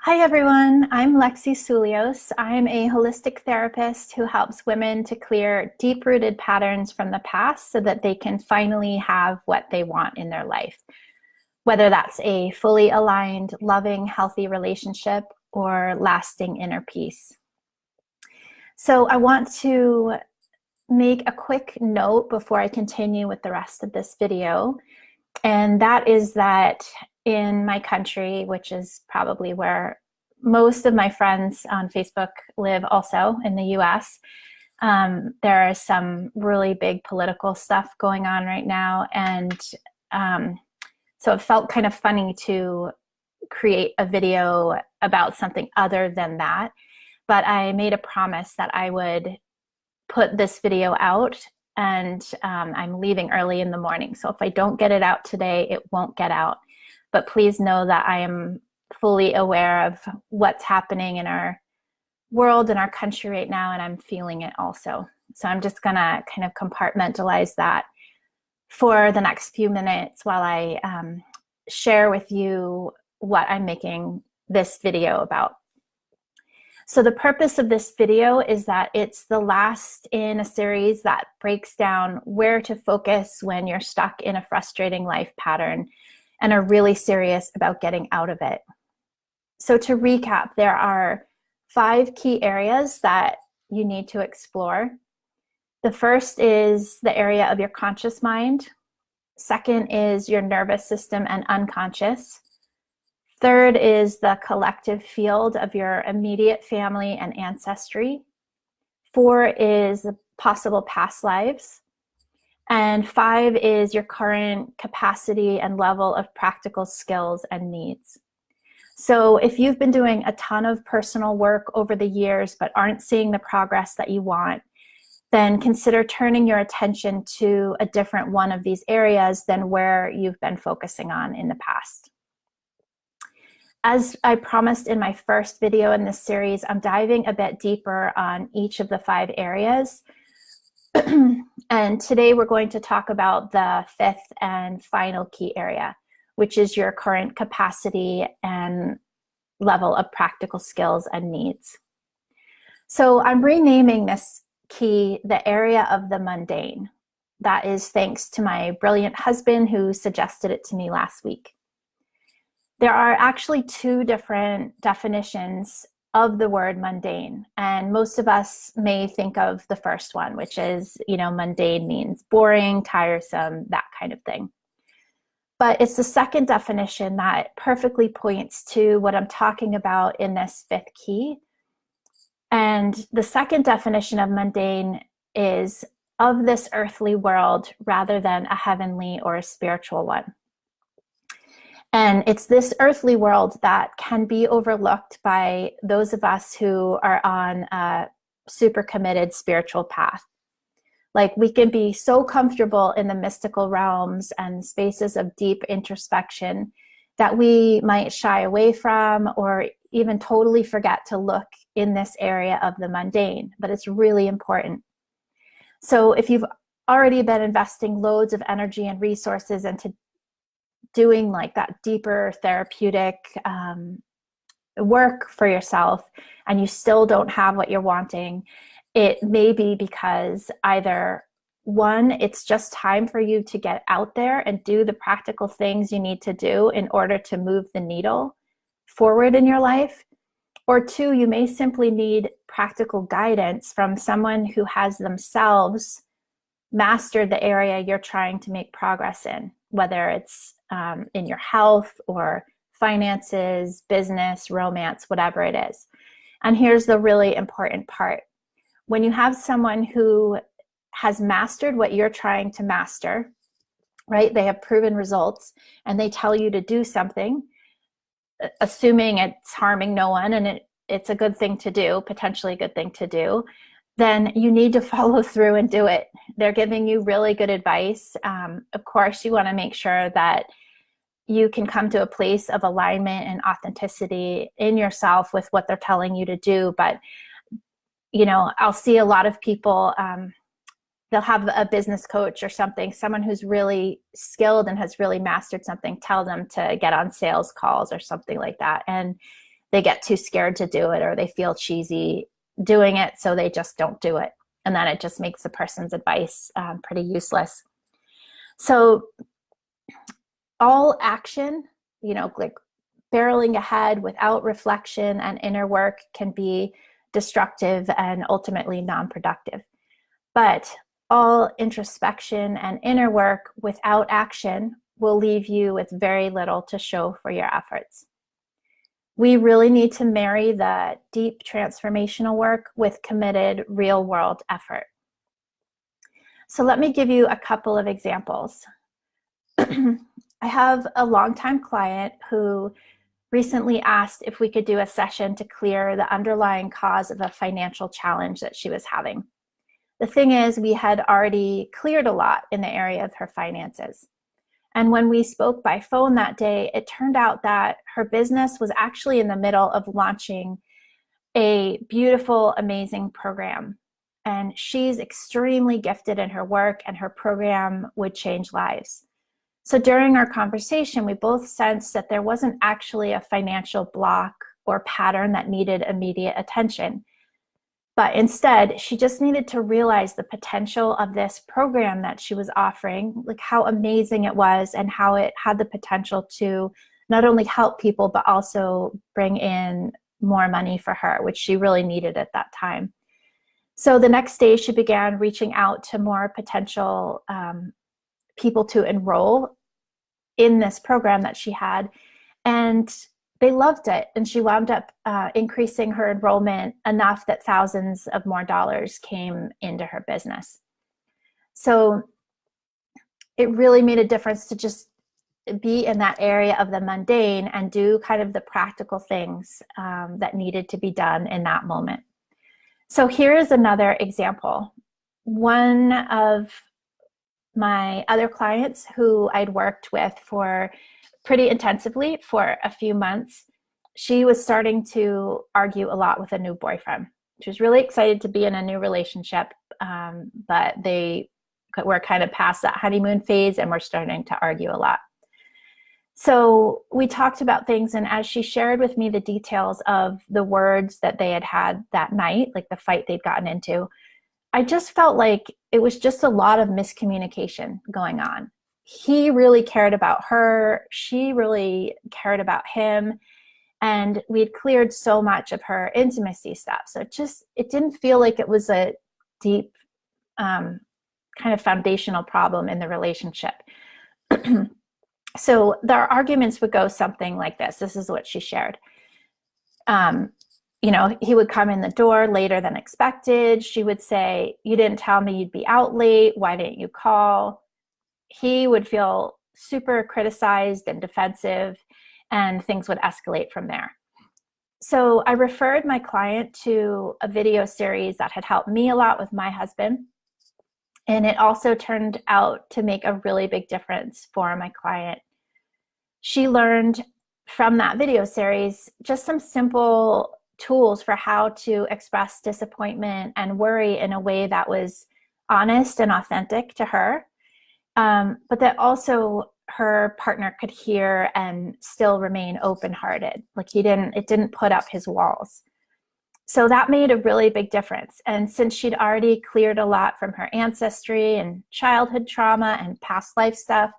Hi everyone, I'm Lexi Sulios. I'm a holistic therapist who helps women to clear deep-rooted patterns from the past so that they can finally have what they want in their life, whether that's a fully aligned, loving, healthy relationship or lasting inner peace. So I want to make a quick note before I continue with the rest of this video, and that is that in my country, which is probably where most of my friends on Facebook live, also in the US, there is some really big political stuff going on right now. And so it felt kind of funny to create a video about something other than that. But I made a promise that I would put this video out, and I'm leaving early in the morning. So if I don't get it out today, it won't get out. But please know that I am fully aware of what's happening in our world and our country right now, and I'm feeling it also. So I'm just gonna kind of compartmentalize that for the next few minutes while I share with you what I'm making this video about. So the purpose of this video is that it's the last in a series that breaks down where to focus when you're stuck in a frustrating life pattern and are really serious about getting out of it. So to recap, there are 5 key areas that you need to explore. The first is the area of your conscious mind. Second is your nervous system and unconscious. Third is the collective field of your immediate family and ancestry. 4 is possible past lives. And 5 is your current capacity and level of practical skills and needs. So if you've been doing a ton of personal work over the years but aren't seeing the progress that you want, then consider turning your attention to a different one of these areas than where you've been focusing on in the past. As I promised in my first video in this series, I'm diving a bit deeper on each of the 5 areas. And today we're going to talk about the 5th and final key area, which is your current capacity and level of practical skills and needs. So I'm renaming this key the area of the mundane. That is thanks to my brilliant husband who suggested it to me last week. There are actually 2 different definitions of the word mundane, and most of us may think of the first one, which is, mundane means boring, tiresome, that kind of thing. But it's the second definition that perfectly points to what I'm talking about in this 5th key. And the second definition of mundane is of this earthly world rather than a heavenly or a spiritual one. And it's this earthly world that can be overlooked by those of us who are on a super committed spiritual path. Like, we can be so comfortable in the mystical realms and spaces of deep introspection that we might shy away from or even totally forget to look in this area of the mundane, but it's really important. So if you've already been investing loads of energy and resources into doing like that deeper therapeutic work for yourself and you still don't have what you're wanting, it may be because either 1, it's just time for you to get out there and do the practical things you need to do in order to move the needle forward in your life, or 2, you may simply need practical guidance from someone who has themselves mastered the area you're trying to make progress in, whether it's in your health or finances, business, romance, whatever it is. And here's the really important part. When you have someone who has mastered what you're trying to master, right? They have proven results and they tell you to do something, assuming it's harming no one and it's a good thing to do, potentially a good thing to do, then you need to follow through and do it. They're giving you really good advice. Of course, you want to make sure that you can come to a place of alignment and authenticity in yourself with what they're telling you to do. But, I'll see a lot of people, they'll have a business coach or something, someone who's really skilled and has really mastered something, tell them to get on sales calls or something like that. And they get too scared to do it, or they feel cheesy doing it, so they just don't do it. And then it just makes the person's advice pretty useless. So all action, like barreling ahead without reflection and inner work, can be destructive and ultimately non-productive. But all introspection and inner work without action will leave you with very little to show for your efforts. We really need to marry the deep transformational work with committed real-world effort. So let me give you a couple of examples. I have a longtime client who recently asked if we could do a session to clear the underlying cause of a financial challenge that she was having. The thing is, we had already cleared a lot in the area of her finances. And when we spoke by phone that day, it turned out that her business was actually in the middle of launching a beautiful, amazing program. And she's extremely gifted in her work, and her program would change lives. So during our conversation, we both sensed that there wasn't actually a financial block or pattern that needed immediate attention. But instead, she just needed to realize the potential of this program that she was offering, like how amazing it was and how it had the potential to not only help people, but also bring in more money for her, which she really needed at that time. So the next day, she began reaching out to more potential people to enroll in this program that she had, and they loved it. And she wound up increasing her enrollment enough that thousands of more dollars came into her business. So it really made a difference to just be in that area of the mundane and do kind of the practical things that needed to be done in that moment. So here is another example. One of my other clients who I'd worked with for pretty intensively for a few months, she was starting to argue a lot with a new boyfriend. She was really excited to be in a new relationship, but they were kind of past that honeymoon phase and were starting to argue a lot. So we talked about things, and as she shared with me the details of the words that they had had that night, like the fight they'd gotten into, I just felt like it was just a lot of miscommunication going on. He really cared about her. She really cared about him. And we'd cleared so much of her intimacy stuff. So it didn't feel like it was a deep kind of foundational problem in the relationship. So their arguments would go something like this. This is what she shared. He would come in the door later than expected. She would say, "You didn't tell me you'd be out late. Why didn't you call?" He would feel super criticized and defensive, and things would escalate from there. So I referred my client to a video series that had helped me a lot with my husband. And it also turned out to make a really big difference for my client. She learned from that video series just some simple tools for how to express disappointment and worry in a way that was honest and authentic to her, but that also her partner could hear and still remain open-hearted. Like it didn't put up his walls. So that made a really big difference. And since she'd already cleared a lot from her ancestry and childhood trauma and past life stuff,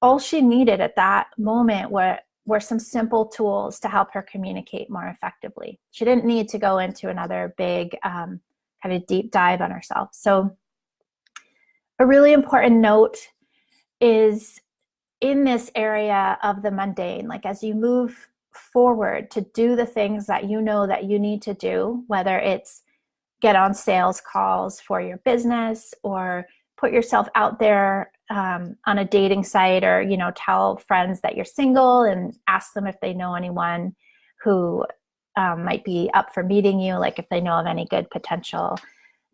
all she needed at that moment were some simple tools to help her communicate more effectively. She didn't need to go into another big kind of deep dive on herself. So a really important note is in this area of the mundane, like as you move forward to do the things that you know that you need to do, whether it's get on sales calls for your business or put yourself out there on a dating site, or tell friends that you're single and ask them if they know anyone who might be up for meeting you, like if they know of any good potential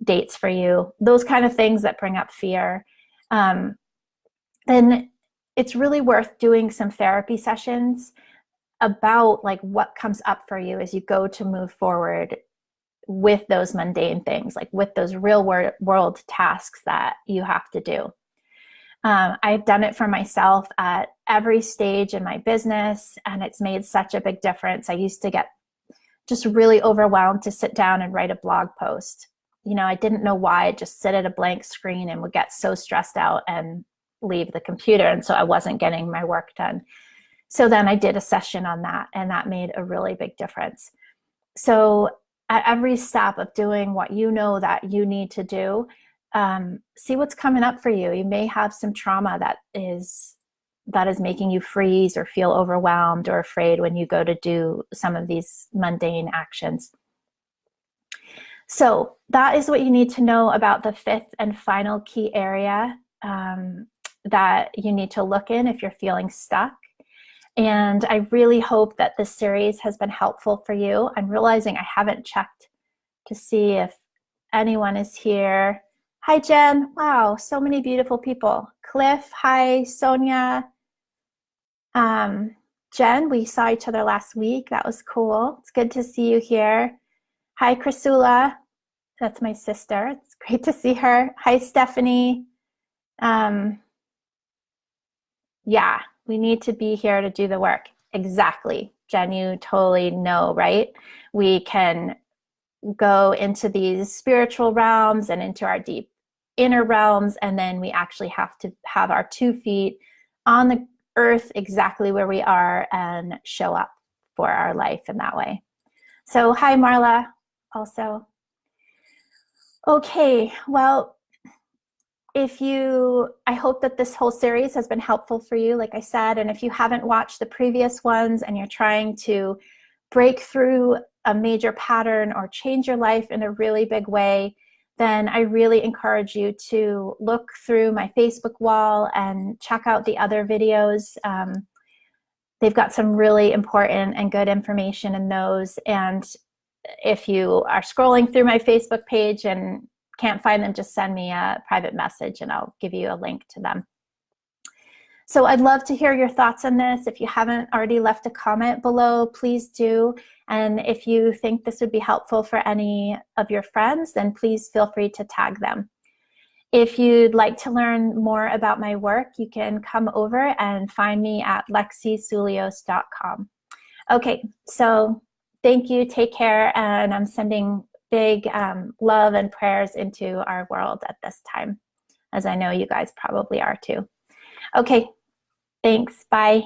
dates for you, those kind of things that bring up fear, then it's really worth doing some therapy sessions about like what comes up for you as you go to move forward with those mundane things, like with those real world tasks that you have to do. I've done it for myself at every stage in my business, and it's made such a big difference. I used to get just really overwhelmed to sit down and write a blog post. You know, I didn't know why. I'd just sit at a blank screen and would get so stressed out and leave the computer. And so I wasn't getting my work done. So then I did a session on that, and that made a really big difference. So at every step of doing what you know that you need to do, see what's coming up for you. You may have some trauma that is making you freeze or feel overwhelmed or afraid when you go to do some of these mundane actions. So that is what you need to know about the fifth and final key area that you need to look in if you're feeling stuck. And I really hope that this series has been helpful for you. I'm realizing I haven't checked to see if anyone is here. Hi, Jen. Wow, so many beautiful people. Cliff, hi, Sonia. Jen, we saw each other last week. That was cool. It's good to see you here. Hi, Chrysula. That's my sister. It's great to see her. Hi, Stephanie. Yeah, we need to be here to do the work. Exactly. Jen, you totally know, right? We can go into these spiritual realms and into our deep inner realms, and then we actually have to have our 2 feet on the earth exactly where we are and show up for our life in that way. So hi, Marla, also. Okay, well, I hope that this whole series has been helpful for you, like I said, and if you haven't watched the previous ones and you're trying to break through a major pattern or change your life in a really big way, then I really encourage you to look through my Facebook wall and check out the other videos. They've got some really important and good information in those. And if you are scrolling through my Facebook page and can't find them, just send me a private message and I'll give you a link to them. So I'd love to hear your thoughts on this. If you haven't already left a comment below, please do. And if you think this would be helpful for any of your friends, then please feel free to tag them. If you'd like to learn more about my work, you can come over and find me at lexisulios.com. Okay, so thank you, take care, and I'm sending big love and prayers into our world at this time, as I know you guys probably are too. Okay, thanks, bye.